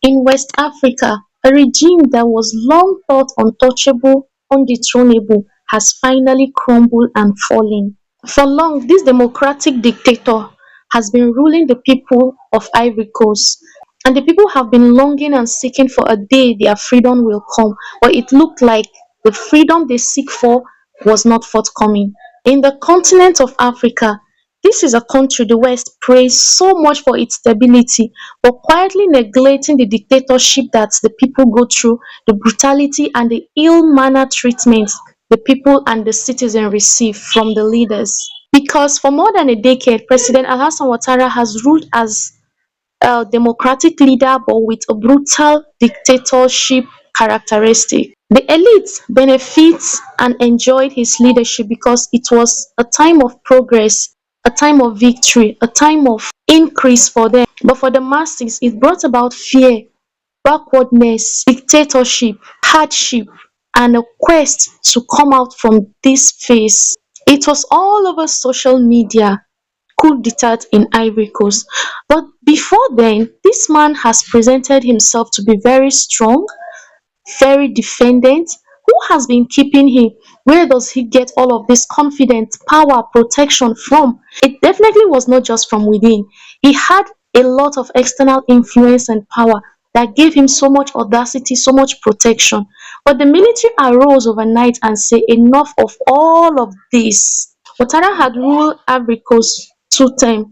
In West Africa, a regime that was long thought untouchable, undethronable, has finally crumbled and fallen. For long, this democratic dictator has been ruling the people of Ivory Coast, and the people have been longing and seeking for a day their freedom will come, but it looked like the freedom they seek for was not forthcoming. In the continent of Africa, this is a country the West praised so much for its stability, but quietly neglecting the dictatorship that the people go through, the brutality and the ill-mannered treatment the people and the citizens receive from the leaders. Because for more than a decade, President Alassane Ouattara has ruled as a democratic leader but with a brutal dictatorship characteristic. The elite benefits and enjoyed his leadership because it was a time of progress, a time of victory, a time of increase for them. But for the masses, it brought about fear, backwardness, dictatorship, hardship, and a quest to come out from this phase. It was all over social media, coup d'etat in Ivory Coast. But before then, this man has presented himself to be very strong, very defendant. Who has been keeping him? Where does he get all of this confidence, power, protection from? It definitely was not just from within. He had a lot of external influence and power that gave him so much audacity, so much protection. But the military arose overnight and said, enough of all of this. Ouattara had ruled Ivory Coast 2 terms,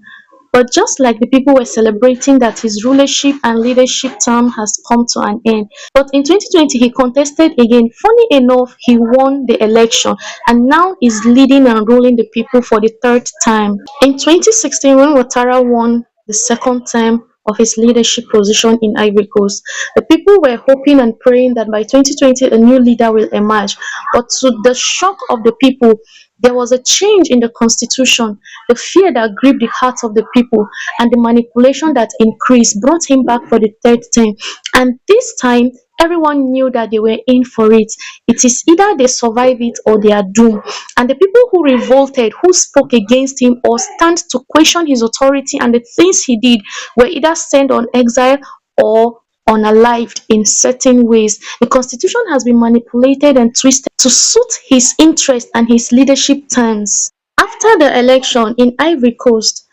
but just like the people were celebrating that his rulership and leadership term has come to an end. But in 2020, he contested again. Funny enough, he won the election and now is leading and ruling the people for the third time. In 2016, when Ouattara won the second term of his leadership position in Ivory Coast, the people were hoping and praying that by 2020 a new leader will emerge. But to the shock of the people, there was a change in the constitution. The fear that gripped the hearts of the people and the manipulation that increased brought him back for the third time. And this time, everyone knew that they were in for it. It is either they survive it or they are doomed. And the people who revolted, who spoke against him or stand to question his authority and the things he did, were either sent on exile or unalived in certain ways. The constitution has been manipulated and twisted to suit his interest and his leadership terms. After the election in Ivory Coast,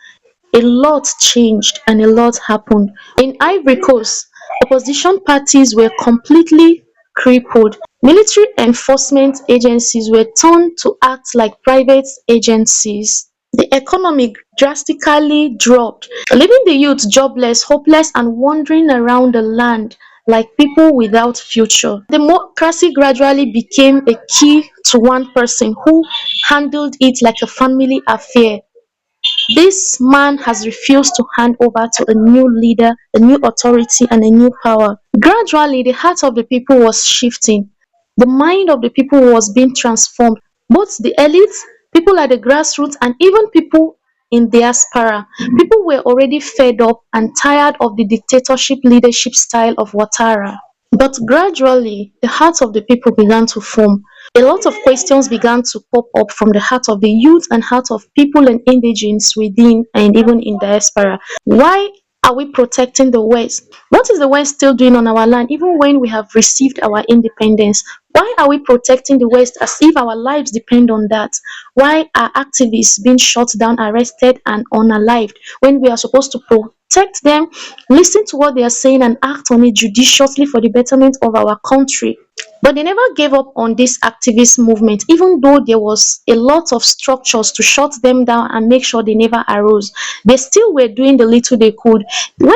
a lot changed and a lot happened. In Ivory Coast, opposition parties were completely crippled. Military enforcement agencies were turned to act like private agencies. The economy drastically dropped, leaving the youth jobless, hopeless, and wandering around the land like people without future. Democracy gradually became a key to one person who handled it like a family affair. This man has refused to hand over to a new leader, a new authority, and a new power. Gradually, the heart of the people was shifting. The mind of the people was being transformed. Both the elites, people at the grassroots, and even people in diaspora. People were already fed up and tired of the dictatorship leadership style of Ouattara. But gradually, the hearts of the people began to form. A lot of questions began to pop up from the heart of the youth and heart of people and indigenes within and even in diaspora. Why are we protecting the West? What is the West still doing on our land even when we have received our independence? Why are we protecting the West as if our lives depend on that? Why are activists being shot down, arrested, and unalived when we are supposed to protect them, listen to what they are saying, and act on it judiciously for the betterment of our country? But they never gave up on this activist movement, even though there was a lot of structures to shut them down and make sure they never arose. They still were doing the little they could. When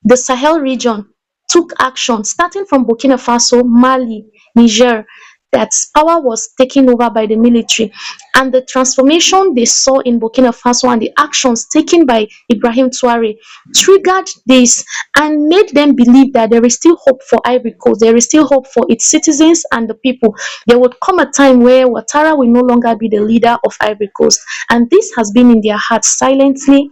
the Sahel region took action, starting from Burkina Faso, Mali, Niger, that power was taken over by the military, and the transformation they saw in Burkina Faso and the actions taken by Ibrahim Traore triggered this and made them believe that there is still hope for Ivory Coast, there is still hope for its citizens and the people. There would come a time where Ouattara will no longer be the leader of Ivory Coast, and this has been in their hearts silently.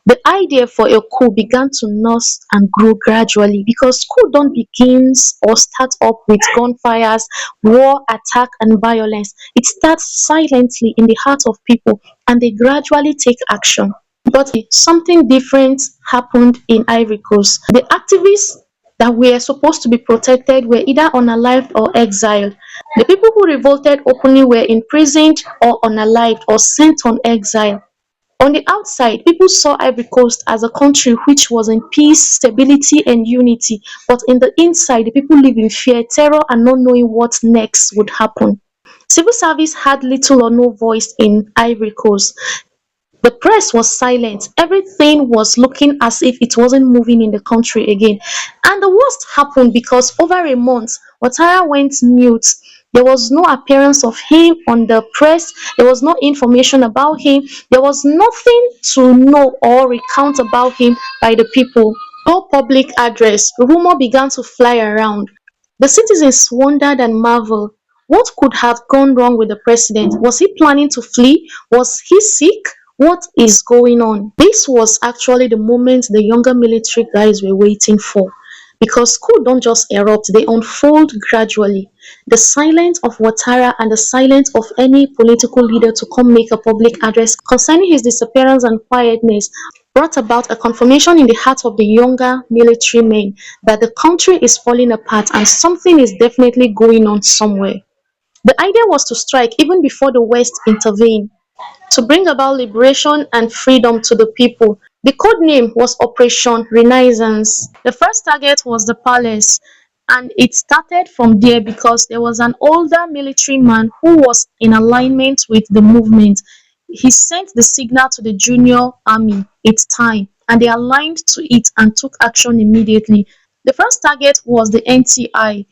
The idea for a coup began to nurse and grow gradually because coup don't begins or start up with gunfires, war, attack, and violence. It starts silently in the hearts of people and they gradually take action. But something different happened in Ivory Coast. The activists that were supposed to be protected were either unalived or exiled. The people who revolted openly were imprisoned or unalived or sent on exile. On the outside, people saw Ivory Coast as a country which was in peace, stability, and unity, but in the inside, the people lived in fear, terror, and not knowing what next would happen. Civil service had little or no voice in Ivory Coast. The press was silent. Everything was looking as if it wasn't moving in the country again. And the worst happened because over a month, Ouattara went mute. There was no appearance of him on the press. There was no information about him. There was nothing to know or recount about him by the people. No public address. Rumor began to fly around. The citizens wondered and marveled. What could have gone wrong with the president? Was he planning to flee? Was he sick? What is going on? This was actually the moment the younger military guys were waiting for. Because coup don't just erupt, they unfold gradually. The silence of Ouattara and the silence of any political leader to come make a public address concerning his disappearance and quietness brought about a confirmation in the hearts of the younger military men that the country is falling apart and something is definitely going on somewhere. The idea was to strike even before the West intervened, to bring about liberation and freedom to the people. The code name was Operation Renaissance. The first target was the palace, and it started from there because there was an older military man who was in alignment with the movement. He sent the signal to the junior army, it's time, and they aligned to it and took action immediately. The first target was the NTI.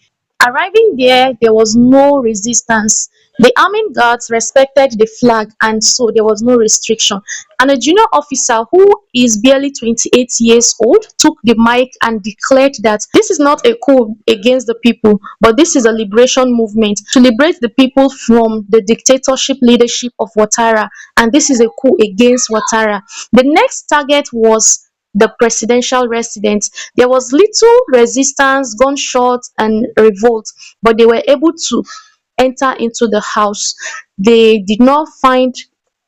Arriving there, there was no resistance. The army guards respected the flag, and so there was no restriction. And a junior officer who is barely 28 years old took the mic and declared that this is not a coup against the people, but this is a liberation movement to liberate the people from the dictatorship leadership of Ouattara, and this is a coup against Ouattara. The next target was the presidential residence. There was little resistance, gunshots, and revolt, but they were able to enter into the house. They did not find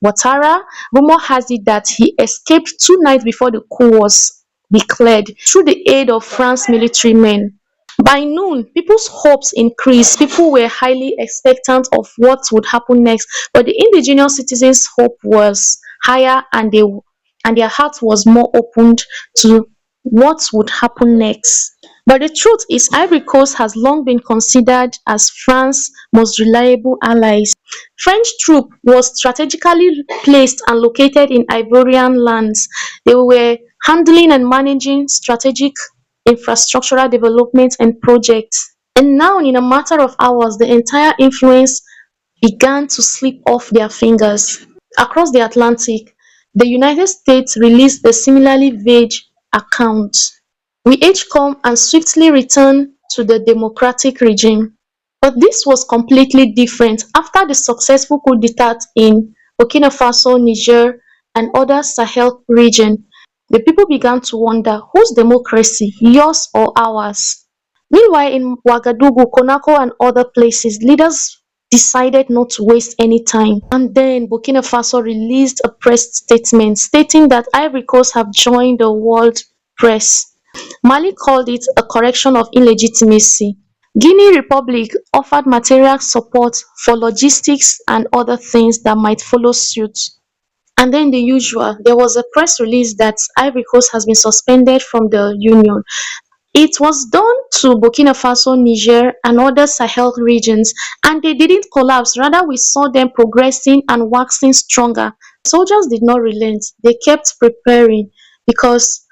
Ouattara. Rumor has it that he escaped 2 nights before the coup was declared through the aid of France military men. By noon, people's hopes increased. People were highly expectant of what would happen next, but the indigenous citizens' hope was higher, and their heart was more opened to what would happen next. But the truth is, Ivory Coast has long been considered as France's most reliable allies. French troops was strategically placed and located in Ivorian lands. They were handling and managing strategic infrastructural development and projects. And now, in a matter of hours, the entire influence began to slip off their fingers. Across the Atlantic, the United States released a similarly vague account. We each come and swiftly return to the democratic regime. But this was completely different after the successful coup d'etat in Burkina Faso, Niger, and other Sahel region. The people began to wonder whose democracy, yours or ours? Meanwhile, in Ouagadougou, Conakry, and other places, leaders decided not to waste any time. And then Burkina Faso released a press statement stating that Ivory Coast have joined the world press. Mali called it a correction of illegitimacy. Guinea Republic offered material support for logistics and other things that might follow suit. And then the usual, there was a press release that Ivory Coast has been suspended from the Union. It was done to Burkina Faso, Niger, and other Sahel regions, and they didn't collapse. Rather, we saw them progressing and waxing stronger. Soldiers did not relent, they kept preparing because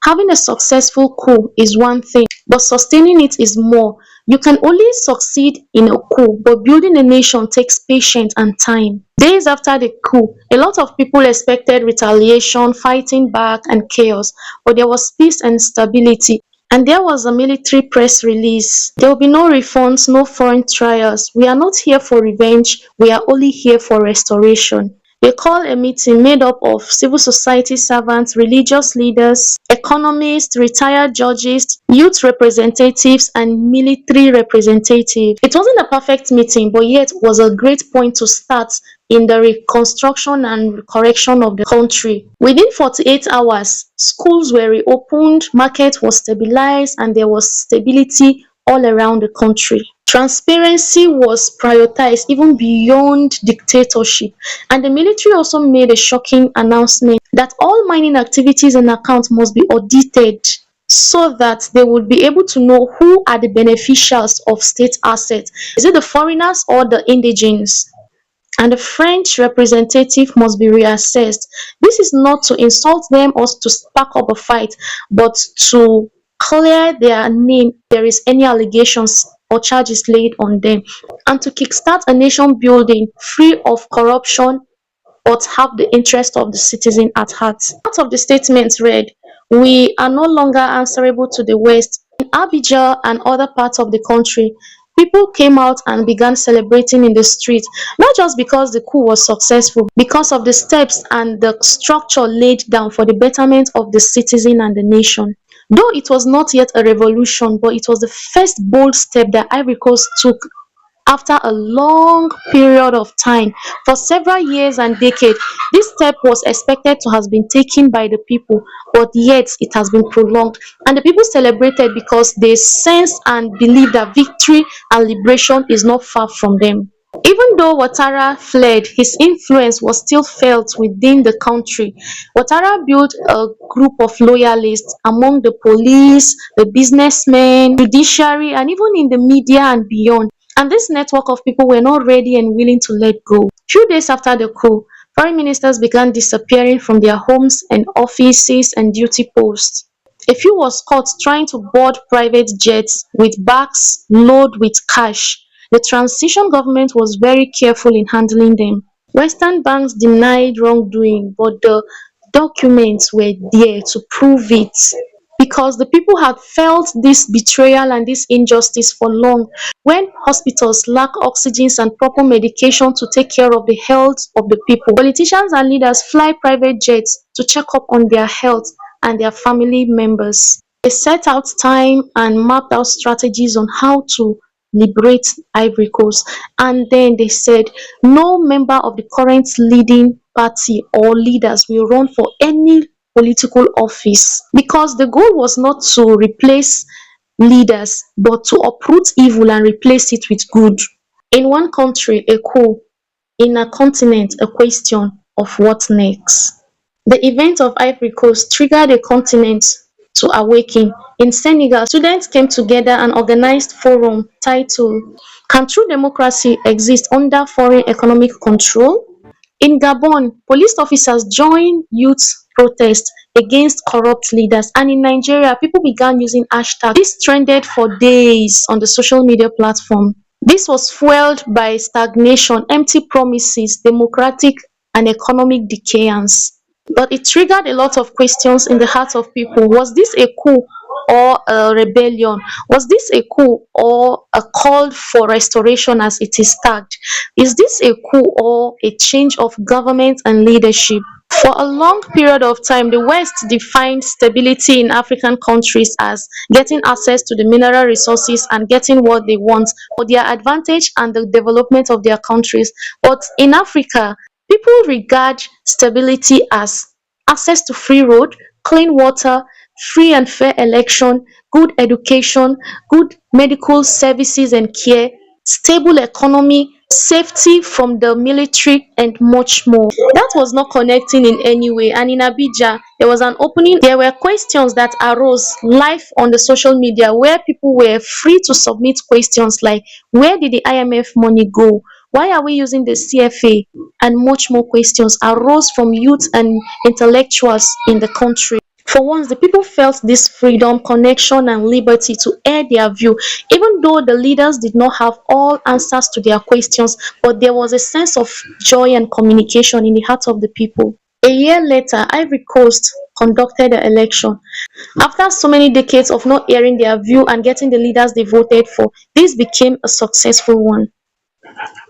having a successful coup is one thing, but sustaining it is more. You can only succeed in a coup, but building a nation takes patience and time. Days after the coup, a lot of people expected retaliation, fighting back, and chaos, but there was peace and stability. And there was a military press release. There will be no refunds, no foreign trials. We are not here for revenge, we are only here for restoration. They called a meeting made up of civil society servants, religious leaders, economists, retired judges, youth representatives, and military representatives. It wasn't a perfect meeting, but yet was a great point to start in the reconstruction and correction of the country. Within 48 hours, schools were reopened, market was stabilized, and there was stability all around the country. Transparency was prioritized even beyond dictatorship, and the military also made a shocking announcement that all mining activities and accounts must be audited so that they would be able to know who are the beneficiaries of state assets. Is it the foreigners or the indigenes? And the French representative must be reassessed. This is not to insult them or to spark up a fight, but to clear their name if there is any allegations or charges laid on them, and to kickstart a nation building free of corruption but have the interest of the citizen at heart. Part of the statement read, "We are no longer answerable to the West." In Abidjan and other parts of the country, people came out and began celebrating in the street, not just because the coup was successful, because of the steps and the structure laid down for the betterment of the citizen and the nation. Though it was not yet a revolution, but it was the first bold step that Ivory Coast took after a long period of time. For several years and decades, this step was expected to have been taken by the people, but yet it has been prolonged. And the people celebrated because they sense and believe that victory and liberation is not far from them. Even though Ouattara fled, his influence was still felt within the country. Ouattara built a group of loyalists among the police, the businessmen, judiciary, and even in the media and beyond. And this network of people were not ready and willing to let go. Few days after the coup, foreign ministers began disappearing from their homes and offices and duty posts. A few was caught trying to board private jets with bags loaded with cash. The transition government was very careful in handling them. Western banks denied wrongdoing, but the documents were there to prove it, because the people had felt this betrayal and this injustice for long. When hospitals lack oxygen and proper medication to take care of the health of the people, politicians and leaders fly private jets to check up on their health and their family members. They set out time and mapped out strategies on how to liberate Ivory Coast. And then they said no member of the current leading party or leaders will run for any political office, because the goal was not to replace leaders but to uproot evil and replace it with good. In one country, a coup; in a continent, a question of what next. The event of Ivory Coast triggered a continent to awaken. In Senegal, students came together and organized forum titled "Can True Democracy Exist Under Foreign Economic Control?" In Gabon, police officers joined youth protests against corrupt leaders, and in Nigeria, people began using hashtags. This trended for days on the social media platform. This was fueled by stagnation, empty promises, democratic and economic decadence. But it triggered a lot of questions in the hearts of people. Was this a coup or a rebellion? Was this a coup or a call for restoration as it is tagged? Is this a coup or a change of government and leadership? For a long period of time, the West defined stability in African countries as getting access to the mineral resources and getting what they want for their advantage and the development of their countries. But in Africa, people regard stability as access to free road, clean water, free and fair election, good education, good medical services and care, stable economy, safety from the military, and much more. That was not connecting in any way. And in Abidjan, there was an opening. There were questions that arose live on the social media where people were free to submit questions like, where did the IMF money go? Why are we using the CFA? And much more questions arose from youth and intellectuals in the country. For once, the people felt this freedom, connection, and liberty to air their view, even though the leaders did not have all answers to their questions, but there was a sense of joy and communication in the hearts of the people. A year later, Ivory Coast conducted the election. After so many decades of not hearing their view and getting the leaders they voted for, this became a successful one.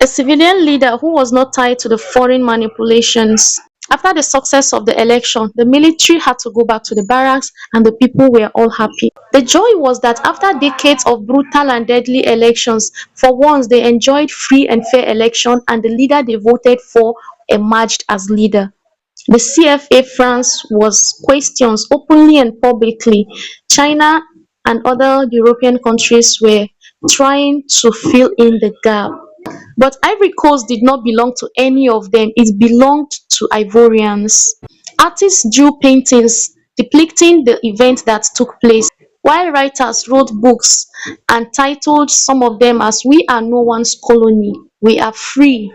A civilian leader who was not tied to the foreign manipulations. After the success of the election, the military had to go back to the barracks and the people were all happy. The joy was that after decades of brutal and deadly elections, for once they enjoyed free and fair election and the leader they voted for emerged as leader. The CFA France was questioned openly and publicly. China and other European countries were trying to fill in the gap. But Ivory Coast did not belong to any of them, it belonged to Ivorians. Artists drew paintings depicting the event that took place, while writers wrote books and titled some of them as "We are no one's colony, we are free."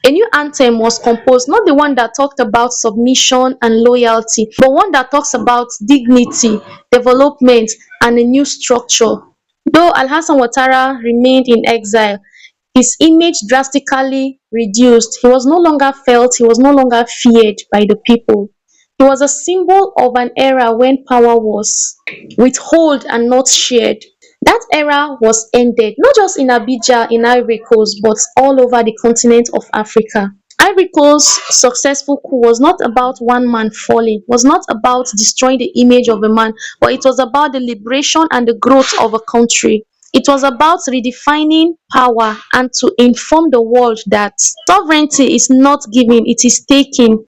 A new anthem was composed, not the one that talked about submission and loyalty, but one that talks about dignity, development, and a new structure. Though Alhassan Ouattara remained in exile, his image drastically reduced. He was no longer felt, he was no longer feared by the people. He was a symbol of an era when power was withheld and not shared. That era was ended, not just in Abidjan in Ivory Coast, but all over the continent of Africa. Ivory Coast's successful coup was not about one man falling, was not about destroying the image of a man, but it was about the liberation and the growth of a country. It was about redefining power and to inform the world that sovereignty is not given, it is taken.